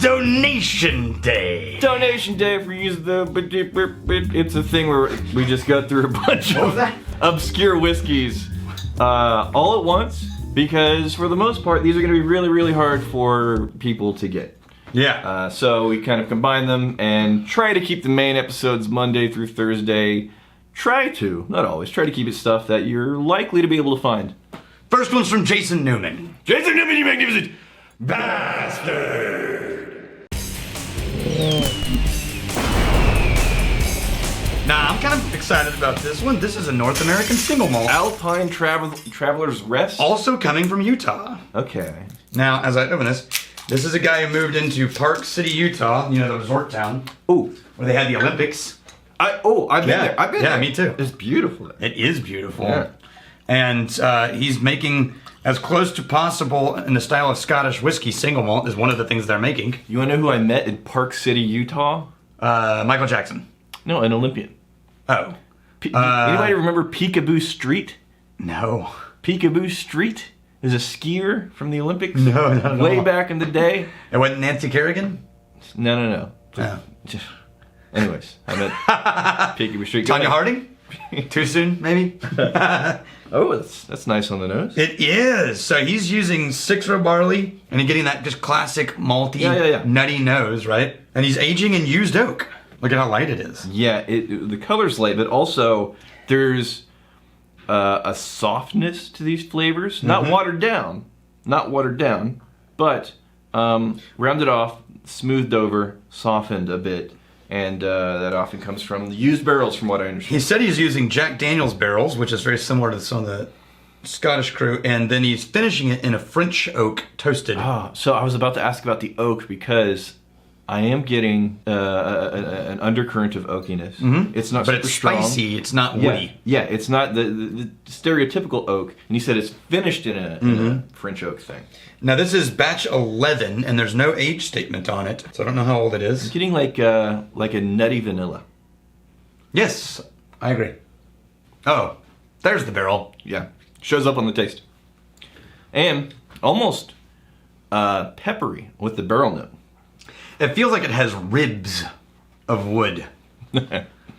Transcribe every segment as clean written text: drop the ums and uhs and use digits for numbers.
donation day. Donation day for use the. It's a thing where we just go through a bunch of obscure whiskeys all at once because for the most part these are going to be really, really hard for people to get. Yeah. So we kind of combine them and try to keep the main episodes Monday through Thursday. Try to keep it stuff that you're likely to be able to find. First one's from Jason Newman. Jason Newman, you magnificent bastard! Nah, I'm kind of excited about this one. This is a North American single malt. Alpine Traveler's Rest? Also coming from Utah. Okay. Now, as I open this is a guy who moved into Park City, Utah, you know, the resort town. Ooh. Where they had the Olympics. I've been there. I've been there. Yeah, me too. It's beautiful. It is beautiful. Yeah. And he's making as close to possible in the style of Scottish whiskey single malt is one of the things they're making. You wanna know who I met in Park City, Utah? Michael Jackson. No, an Olympian. Oh. Anybody remember Peekaboo Street? No. Peekaboo Street is a skier from the Olympics. No, not at Way all. back in the day. It wasn't Nancy Kerrigan? No. Oh. Anyways, I met Peekaboo Street. Tanya Harding? Too soon, maybe? Oh, that's nice on the nose. It is. So he's using 6-row barley, and he's getting that just classic malty, nutty nose, right? And he's aging in used oak. Look at how light it is. Yeah, the color's light, but also there's a softness to these flavors. Not watered down, but rounded off, smoothed over, softened a bit. And that often comes from the used barrels, from what I understand. He said he's using Jack Daniel's barrels, which is very similar to some of the Scottish crew, and then he's finishing it in a French oak toasted. Oh, so I was about to ask about the oak because I am getting an undercurrent of oakiness. It's not, but super it's strong. spicy. It's not woody. Yeah, it's not the stereotypical oak. And you said it's finished in a French oak thing. Now this is batch 11, and there's no age statement on it, so I don't know how old it is. It's getting like a nutty vanilla. Yes, I agree. Oh, there's the barrel. Yeah, shows up on the taste, and almost peppery with the barrel note. It feels like it has ribs of wood,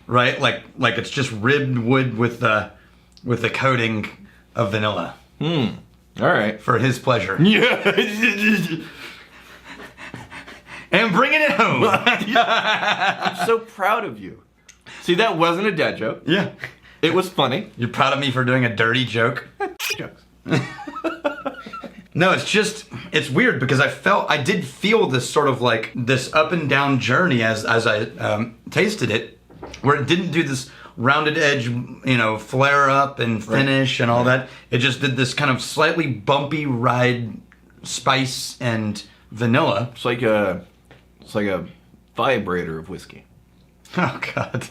right? Like it's just ribbed wood with the coating of vanilla. All right. For his pleasure. Yeah. And bringing it home. I'm so proud of you. See, that wasn't a dad joke. Yeah. It was funny. You're proud of me for doing a dirty joke? Jokes. No, it's weird because I did feel this sort of like this up and down journey as I tasted it, where it didn't do this rounded edge, flare up and finish and all that. It just did this kind of slightly bumpy ride, spice and vanilla. It's like a vibrator of whiskey. Oh God,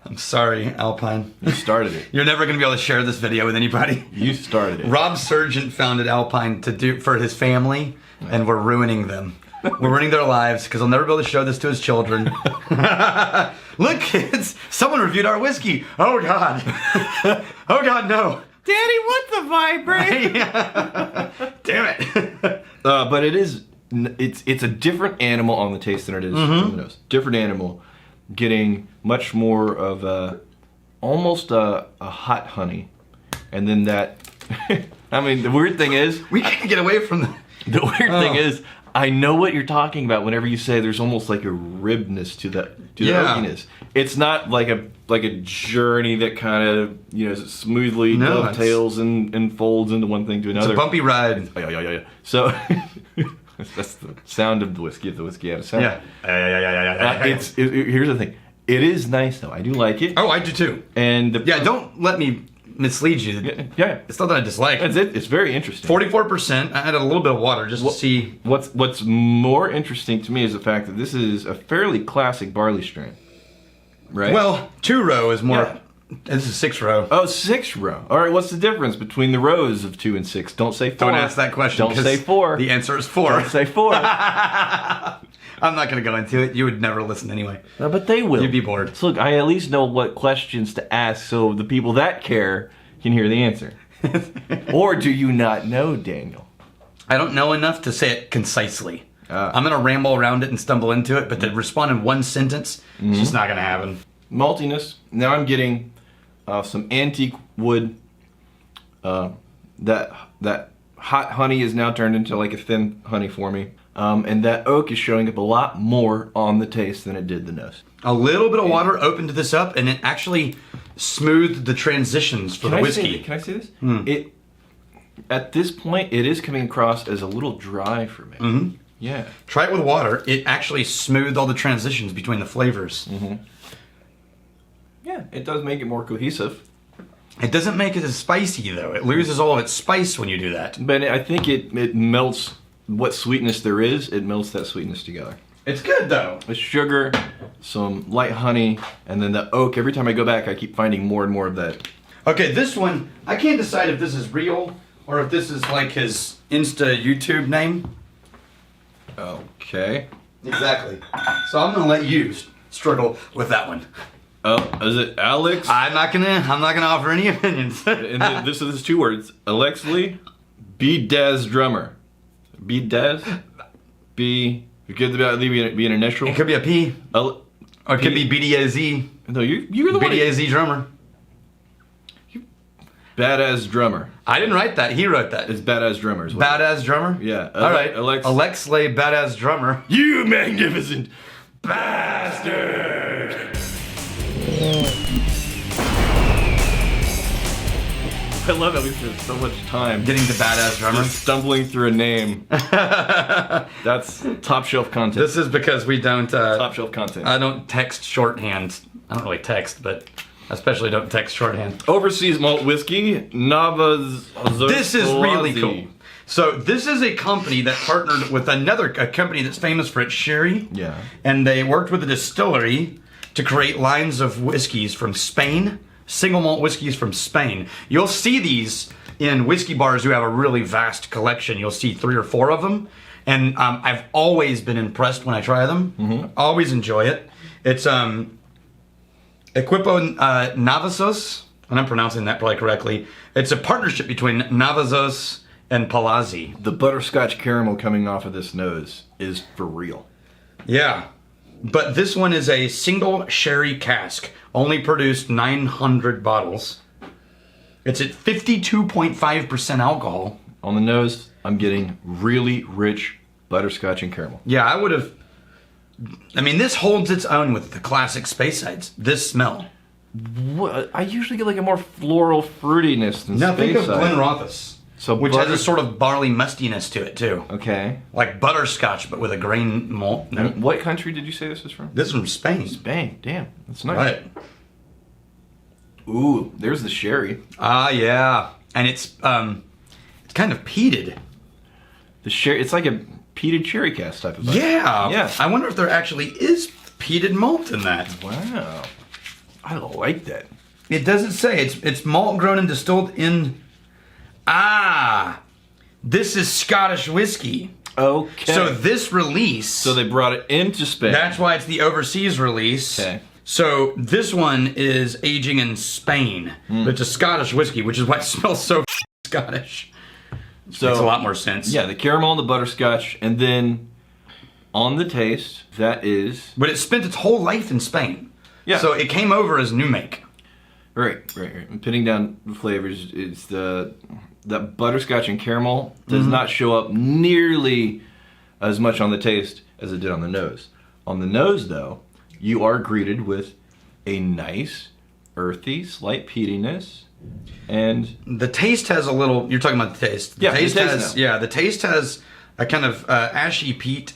I'm sorry, Alpine. You started it. You're never gonna be able to share this video with anybody. You started it. Rob Sargent founded Alpine to do for his family, and we're ruining them. We're ruining their lives because he'll never be able to show this to his children. Look, kids, someone reviewed our whiskey. Oh God. Oh God, no. Daddy, what's the vibrator? Damn it. But it's a different animal on the taste than it is from the nose. Different animal, getting much more of almost a hot honey, and then that. I mean, the weird thing is we can't get away from the weird thing is. I know what you're talking about whenever you say there's almost like a ribness to the oakiness. It's not like a journey that kind of smoothly dovetails and folds into one thing to another. It's a bumpy ride. Yeah. So that's the sound of the whiskey. If the whiskey had a sound. Yeah. Here's the thing. It is nice though. I do like it. Oh, I do too. And don't let me mislead you. Yeah. It's not that I dislike it. It's very interesting. 44%. I added a little bit of water just to see. What's more interesting to me is the fact that this is a fairly classic barley strain. Right? Well, 2-row is more. Yeah. This is 6-row. Oh, 6-row. All right, what's the difference between the rows of 2 and 6? Don't say 4. Don't ask that question. Don't say 4. The answer is 4. Don't say 4. I'm not going to go into it. You would never listen anyway. No, but they will. You'd be bored. So look, I at least know what questions to ask so the people that care can hear the answer. Or do you not know, Daniel? I don't know enough to say it concisely. I'm going to ramble around it and stumble into it, but to respond in one sentence, it's just not going to happen. Maltiness. Now I'm getting some antique wood. That hot honey is now turned into like a thin honey for me. And that oak is showing up a lot more on the taste than it did the nose. A little bit of water opened this up, and it actually smoothed the transitions for the whiskey. Can I say this? It at this point, it is coming across as a little dry for me. Yeah. Try it with water. It actually smoothed all the transitions between the flavors. Yeah, it does make it more cohesive. It doesn't make it as spicy, though. It loses all of its spice when you do that. But I think it melts what sweetness there is. It melts that sweetness together. It's good, though. With sugar, some light honey, and then the oak. Every time I go back, I keep finding more and more of that. Okay, this one, I can't decide if this is real or if this is like his Insta YouTube name. Okay. Exactly. So I'm gonna let you struggle with that one. Oh, is it Alex? I'm not gonna offer any opinions. And this is 2 words. Alexley B. Daz Drummer. B. Daz? B. You could be an initial. It could be a P. Or it could be BDAZ. No, you're the one. BDAZ drummer. Badass Drummer. I didn't write that. He wrote that. It's Badass Drummer. Badass drummer? Yeah. All right. Alexley Badass Drummer. You magnificent bastard! I love that we spent so much time getting to Badass Drummer. Just stumbling through a name. That's top shelf content. This is because we don't... top shelf content. I don't text shorthand. I don't really text, but... especially don't text shorthand. Overseas malt whiskey, Navazos. This is really cool. So this is a company that partnered with a company that's famous for its sherry. Yeah. And they worked with a distillery to create lines of whiskeys from Spain, single malt whiskeys from Spain. You'll see these in whiskey bars who have a really vast collection. You'll see 3 or 4 of them. And I've always been impressed when I try them. Always enjoy it. It's... Equipo Navazos, and I'm pronouncing that probably correctly. It's a partnership between Navazos and Palazzi. The butterscotch caramel coming off of this nose is for real. Yeah, but this one is a single sherry cask. Only produced 900 bottles. It's at 52.5% alcohol. On the nose, I'm getting really rich butterscotch and caramel. Yeah, I would have... I mean, this holds its own with the classic Speyside. This smell. What? I usually get like a more floral fruitiness than Now think of Speyside. Glenrothes, So which has a sort of barley mustiness to it too. Okay. Like butterscotch, but with a grain malt. And what country did you say this is from? This is from Spain. Spain. Damn, that's nice. Right. Ooh, there's the sherry. Ah, yeah, and it's kind of peated. The sherry. It's like a peated sherry cask type of vibe. Yeah. Yeah. I wonder if there actually is peated malt in that. Wow. I like that. It doesn't say. It's malt grown and distilled in... Ah! This is Scottish whiskey. Okay. So this release... So they brought it into Spain. That's why it's the overseas release. Okay. So this one is aging in Spain. But it's a Scottish whiskey, which is why it smells so Scottish. So Makes a lot more sense. Yeah, the caramel and the butterscotch, and then on the taste, that is... But it spent its whole life in Spain. Yeah. So it came over as new make. Right. I'm pinning down the flavors. It's that butterscotch and caramel does not show up nearly as much on the taste as it did on the nose. On the nose, though, you are greeted with a nice, earthy, slight peatiness. And the taste has a little... You're talking about the taste. The Yeah, taste the taste has... now. Yeah, the taste has a kind of ashy peat,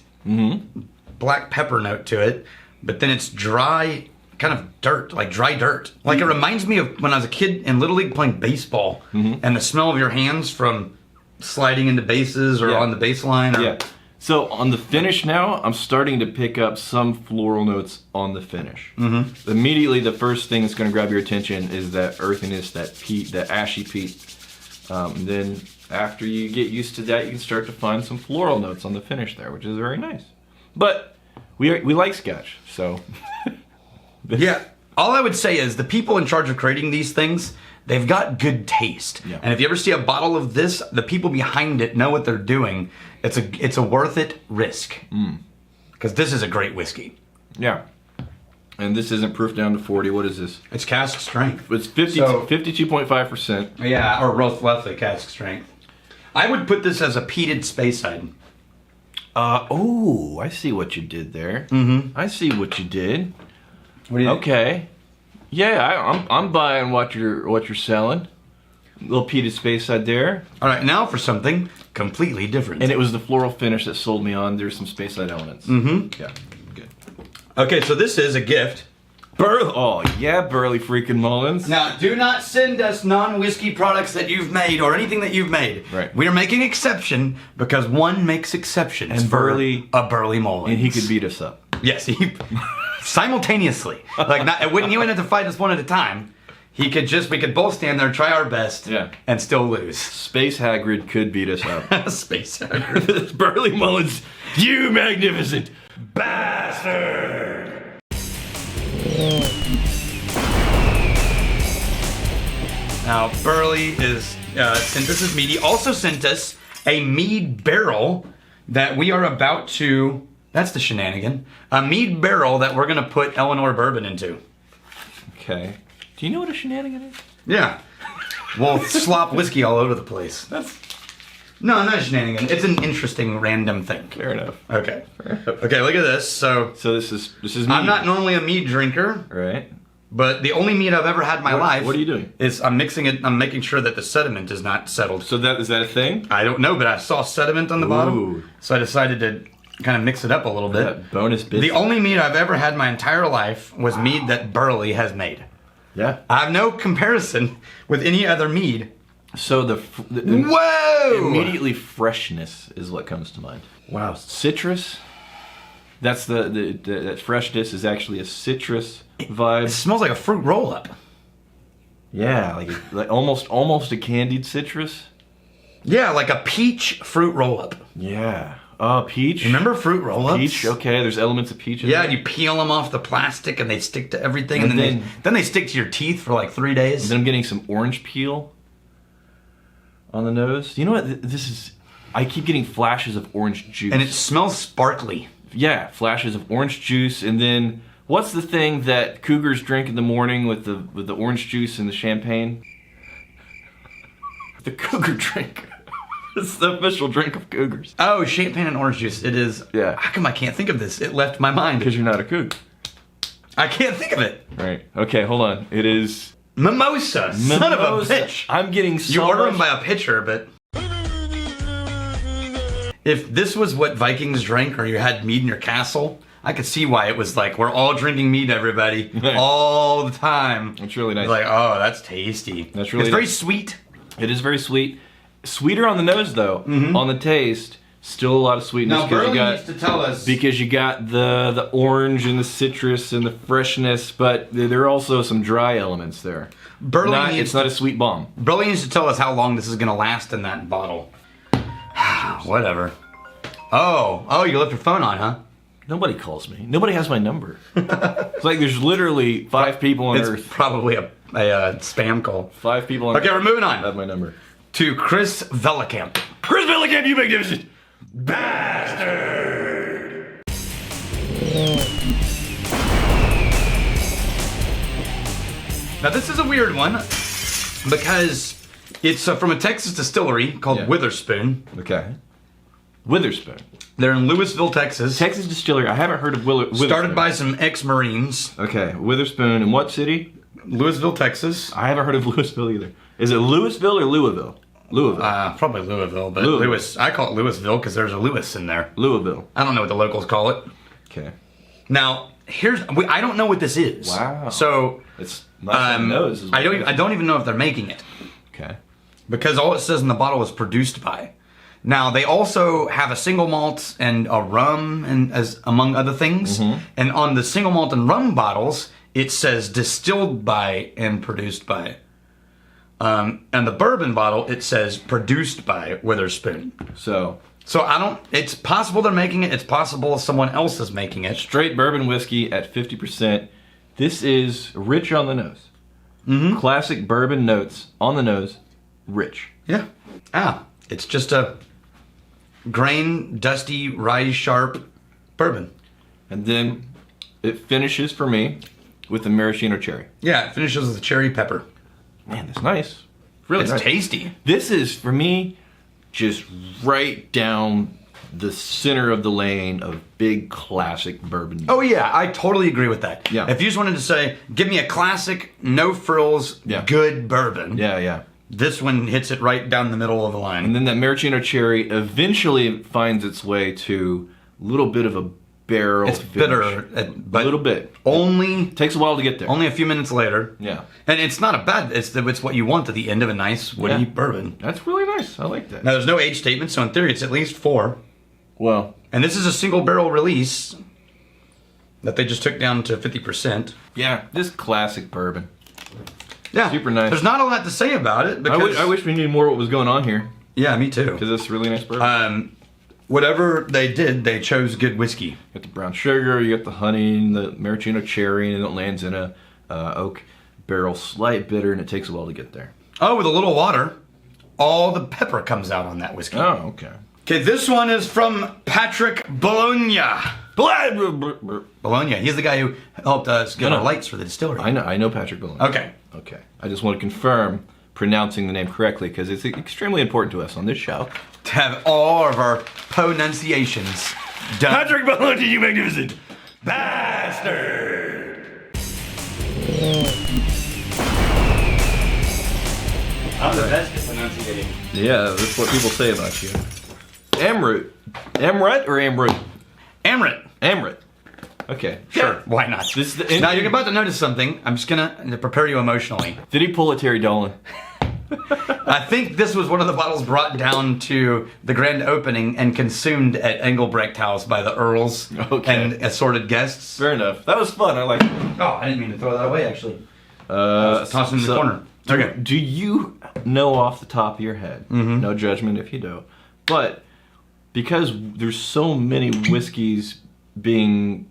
black pepper note to it. But then it's dry, kind of dirt, like dry dirt. Like it reminds me of when I was a kid in Little League playing baseball. And the smell of your hands from sliding into bases or on the baseline. Or, yeah. So on the finish now, I'm starting to pick up some floral notes on the finish. Immediately, the first thing that's going to grab your attention is that earthiness, that peat, that ashy peat. Then after you get used to that, you can start to find some floral notes on the finish there, which is very nice. But we like Scotch, so... Yeah. All I would say is the people in charge of creating these things, they've got good taste. Yeah. And if you ever see a bottle of this, the people behind it know what they're doing. It's a worth it risk. Because this is a great whiskey. Yeah. And this isn't proof down to 40. What is this? It's cask strength. It's 52.5%. Yeah, or roughly cask strength. I would put this as a peated Speyside. Oh, I see what you did there. I see what you did. What do you Okay. Yeah, I'm buying what you're selling. Little peated Speyside there. All right, now for something completely different. And it was the floral finish that sold me on. There's some Speyside elements. Yeah, good. Okay, so this is a gift. Oh, yeah, Burley freaking Mullins. Now, do not send us non-whiskey products that you've made or anything that you've made. Right. We are making exception because one makes exceptions And for Burley- a Burley Mullins. And he could beat us up. Yes, he simultaneously. Like he wouldn't have to fight us one at a time. We could both stand there, try our best, Yeah. and still lose. Space Hagrid could beat us up. Space. Burley Mullins, you magnificent bastard! Now, Burley sent us his mead. He also sent us a mead barrel that we are about to... That's the shenanigan. A mead barrel that we're going to put Eleanor bourbon into. Okay. Do you know what a shenanigan is? Yeah. We'll slop whiskey all over the place. No, not a shenanigan. It's an interesting random thing. Fair enough. Okay. Okay, look at this. So this is mead. I'm not normally a mead drinker, Right. but the only mead I've ever had in my life... What are you doing? Is I'm mixing it, I'm making sure that the sediment is not settled. So is that a thing? I don't know, but I saw sediment on the Ooh. bottom, so I decided to kind of mix it up a little bit. That bonus bit. The only mead I've ever had in my entire life was mead that Burley has made. Yeah. I have no comparison with any other mead. So Whoa! immediately freshness is what comes to mind. Wow. Citrus. That's that freshness is actually a citrus It vibe. smells like a fruit roll-up. Yeah, like almost a candied citrus. Yeah, like a peach fruit roll-up. Yeah. Peach. Remember fruit roll-ups? Peach. Okay, there's elements of peach in Yeah, there. and you peel them off the plastic and they stick to everything, And and then they stick to your teeth for like 3 days. Then I'm getting some orange peel on the nose. You know what? This is. I keep getting flashes of orange juice. And it smells sparkly. Yeah, flashes of orange juice, and then what's the thing that cougars drink in the morning with the orange juice and the champagne? The cougar drink. It's the official drink of cougars. Oh, champagne and orange juice. It is. Yeah. How come I can't think of this? It left my mind. Because you're not a cougar. I can't think of it. Right. Okay, hold on. It is Mimosa. Son of a Mimosa. bitch. I'm getting so You order much- them by a pitcher, but... If this was what Vikings drank, or you had mead in your castle, I could see why it was like, we're all drinking mead, everybody, all the time. It's really nice. It's like, oh, that's tasty. That's really It's very nice. sweet. It is very sweet. Sweeter on the nose, though. On the taste, still a lot of sweetness. Now, Burley needs to tell us... Because you got the orange and the citrus and the freshness, but there are also some dry elements there. It's not a sweet bomb. Burley needs to tell us how long this is going to last in that bottle. Whatever. Oh, you left your phone on, huh? Nobody calls me. Nobody has my number. It's like there's literally 5 people on It's Earth. probably a spam call. 5 people on Earth Okay, we're moving on. have my number. To Chris Vellecamp. Chris Milligan, you magnificent Bastard! Now this is a weird one because it's from a Texas distillery called Witherspoon. Okay. Witherspoon. They're in Louisville, Texas. Texas distillery. I haven't heard of Witherspoon. Started by some ex-Marines. Okay, Witherspoon in what city? Louisville, Texas. I haven't heard of Louisville either. Is it Louisville or Louisville? Louisville. Probably Louisville, but Louisville. Lewis. I call it Louisville because there's a Lewis in there. Louisville. I don't know what the locals call it. Okay. Now, I don't know what this is. Wow. So It's nice on the nose. I don't even know if they're making it Okay. because all it says in the bottle is produced by. Now they also have a single malt and a rum, and as among other things. And on the single malt and rum bottles, it says distilled by and produced by. And the bourbon bottle, it says produced by Witherspoon. So, It's possible they're making it. It's possible someone else is making it. straight bourbon whiskey at 50%. This is rich on the nose. Classic bourbon notes on the nose, rich. Yeah. It's just a grain, dusty, rye sharp bourbon. And then it finishes for me with the maraschino cherry. Yeah, it finishes with the cherry pepper. Man, that's nice. Really It's nice. tasty. This is, for me, just right down the center of the lane of big classic bourbon. Oh yeah, I totally agree with that. Yeah. If you just wanted to say, give me a classic, no frills, good bourbon. Yeah. This one hits it right down the middle of the line. And then that maraschino cherry eventually finds its way to a little bit of a barrel It's finish. bitter, but a little bit. Only Takes a while to get there. a few minutes later. Yeah. And it's not a bad. It's what you want at the end of a nice woody bourbon. That's really nice. I like that. Now there's no age statement, so in theory it's at least 4. Well, And this is a single barrel release that they just took down to 50%. yeah, this classic bourbon. Yeah, Super nice. There's not a lot to say about it because I wish we knew more what was going on here, yeah, me too. because it's really nice bourbon. Whatever they did, they chose good whiskey. You got the brown sugar, you got the honey, and the maraschino cherry, and it lands in a oak barrel, slight bitter, and it takes a while to get there. Oh, with a little water, all the pepper comes out on that whiskey. Oh, okay. Okay, this one is from Patrick Bologna. Bologna. He's the guy who helped us get No, our no. lights for the distillery. I know Patrick Bologna. Okay. Okay. I just want to confirm pronouncing the name correctly because it's extremely important to us on this show. To have all of our pronunciations done. Patrick Bologna, you magnificent Bastard! I'm the best at pronunciating. Yeah, that's what people say about you. Amrut. Amrut or Amrut? Amrut. Amrut. Okay, Sure, sure. why not? This is the Now you're about to notice something. I'm just gonna prepare you emotionally. Did he pull a Terry Dolan? I think this was one of the bottles brought down to the grand opening and consumed at Engelbrecht House by the earls Okay. and assorted guests. Fair enough. That was fun. I like it. Oh, I didn't mean to throw that away, actually. Toss it in the corner. Okay. Do you know off the top of your head, no judgment if you don't, but because there's so many whiskeys being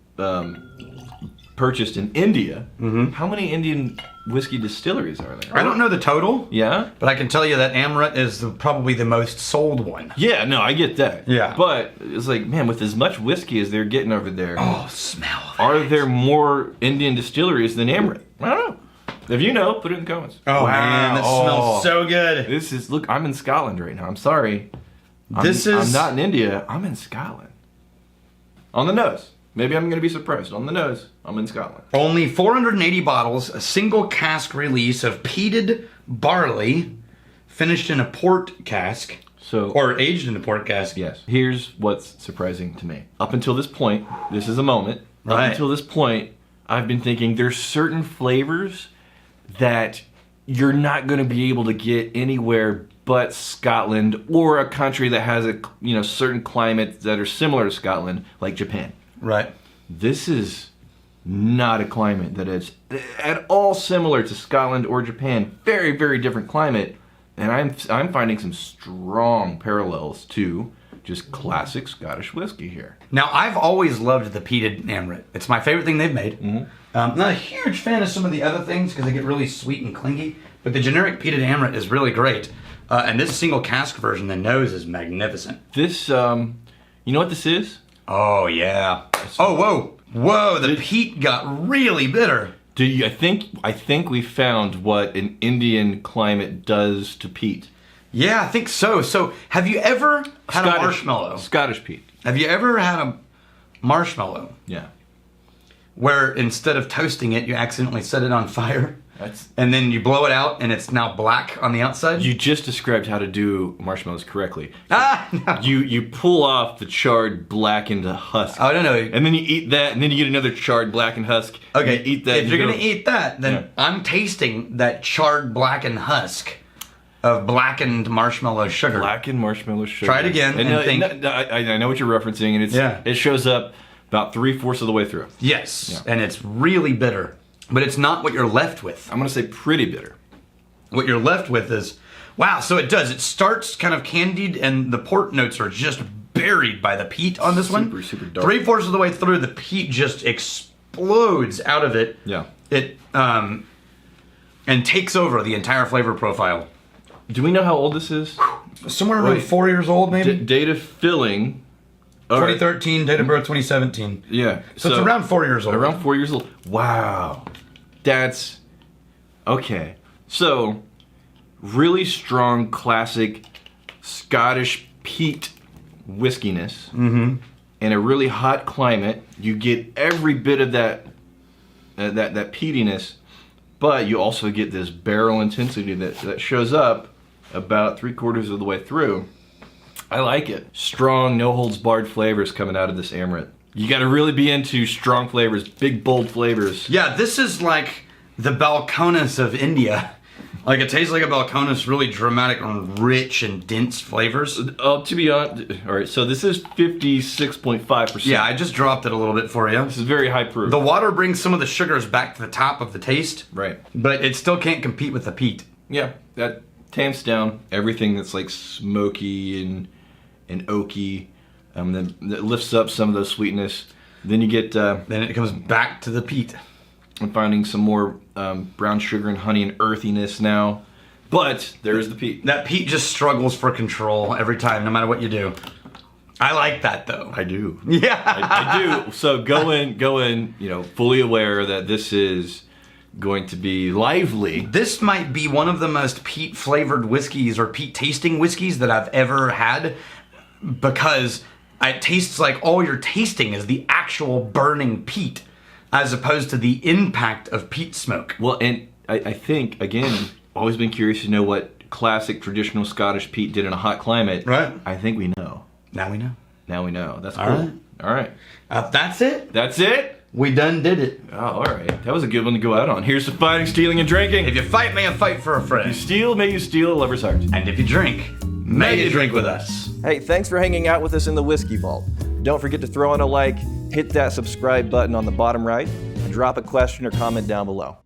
purchased in India, how many Indian whiskey distilleries are there? I don't know the total, Yeah? but I can tell you that Amrut is probably the most sold one. Yeah, no, I get that. Yeah. But it's like, man, with as much whiskey as they're getting over there, Oh, smell. are there more Indian distilleries than Amrut? I don't know. If you know, put it in the comments. Oh, man, this smells so good. This is, look, I'm in Scotland right now. I'm sorry. This I'm is... not in India. I'm in Scotland. On the nose. Maybe I'm going to be surprised. On the nose, I'm in Scotland. Only 480 bottles, a single cask release of peated barley, finished in a port cask, So, or aged in a port cask. yes. Here's what's surprising to me. Up until this point, this is a moment. Right. Up until this point, I've been thinking there's certain flavors that you're not going to be able to get anywhere but Scotland or a country that has a certain climate that are similar to Scotland, like Japan. Right. This is not a climate that is at all similar to Scotland or Japan. Very, very different climate, and I'm finding some strong parallels to just classic Scottish whiskey here. Now, I've always loved the peated Amrut. It's my favorite thing they've made. Not a huge fan of some of the other things because they get really sweet and clingy, but the generic peated Amrut is really great. And this single cask version, the nose is magnificent. This, you know what this is? Oh, yeah. Oh, whoa. Whoa, the peat got really bitter. I think we found what an Indian climate does to peat. Yeah, I think so. So, have you ever had a marshmallow? Scottish peat. Have you ever had a marshmallow Yeah. where instead of toasting it, you accidentally set it on fire? That's And then you blow it out and it's now black on the outside? You just described how to do marshmallows correctly. No. You pull off the charred blackened husk. Oh, no. And then you eat that, and then you get another charred blackened husk. Okay, and you eat that. if and you're you going to eat that, then Yeah. I'm tasting that charred blackened husk of blackened marshmallow sugar. blackened marshmallow sugar. Try it again and think. I know what you're referencing, and it shows up about 3/4 of the way through. Yes, Yeah. and it's really bitter. But it's not what you're left with. I'm going to say pretty bitter. What you're left with is, wow, so it does. It starts kind of candied, and the port notes are just buried by the peat on this one. Super dark. 3/4 of the way through, the peat just explodes out of it. Yeah. It and takes over the entire flavor profile. Do we know how old this is? Somewhere around 4 years old, maybe? Date of filling. 2013, date of birth 2017. Yeah. So it's around 4 years old. Around 4 years old. Wow. That's... Okay. So, really strong, classic Scottish peat whiskiness. Mm-hmm. In a really hot climate, you get every bit of that peatiness, but you also get this barrel intensity that shows up about 3/4 of the way through. I like it. Strong, no-holds-barred flavors coming out of this Amrut. You got to really be into strong flavors, big, bold flavors. Yeah, this is like the Balcones of India. Like, it tastes like a Balcones, really dramatic and rich and dense flavors. To be honest, all right, so this is 56.5%. Yeah, I just dropped it a little bit for you. This is very high proof. The water brings some of the sugars back to the top of the taste. Right. But it still can't compete with the peat. Yeah, that tamps down everything that's like smoky and oaky. Then that lifts up some of those sweetness. Then you get... then it comes back to the peat. I'm finding some more brown sugar and honey and earthiness now. But there is the peat. That peat just struggles for control every time, no matter what you do. I like that, though. I do. Yeah. I do. So go in, fully aware that this is going to be lively. This might be one of the most peat-flavored whiskeys or peat-tasting whiskeys that I've ever had, because it tastes like all you're tasting is the actual burning peat, as opposed to the impact of peat smoke. Well, and I think, again, always been curious to know what classic traditional Scottish peat did in a hot climate. Right. I think we know. Now we know. Now we know. That's cool. Right. All right. That's it. That's it? We done did it. Oh, all right. That was a good one to go out on. Here's to fighting, stealing, and drinking. If you fight, may you fight for a friend. If you steal, may you steal a lover's heart. And if you drink, may you drink with us. Hey, thanks for hanging out with us in the Whiskey Vault. Don't forget to throw in a like, hit that subscribe button on the bottom right, and drop a question or comment down below.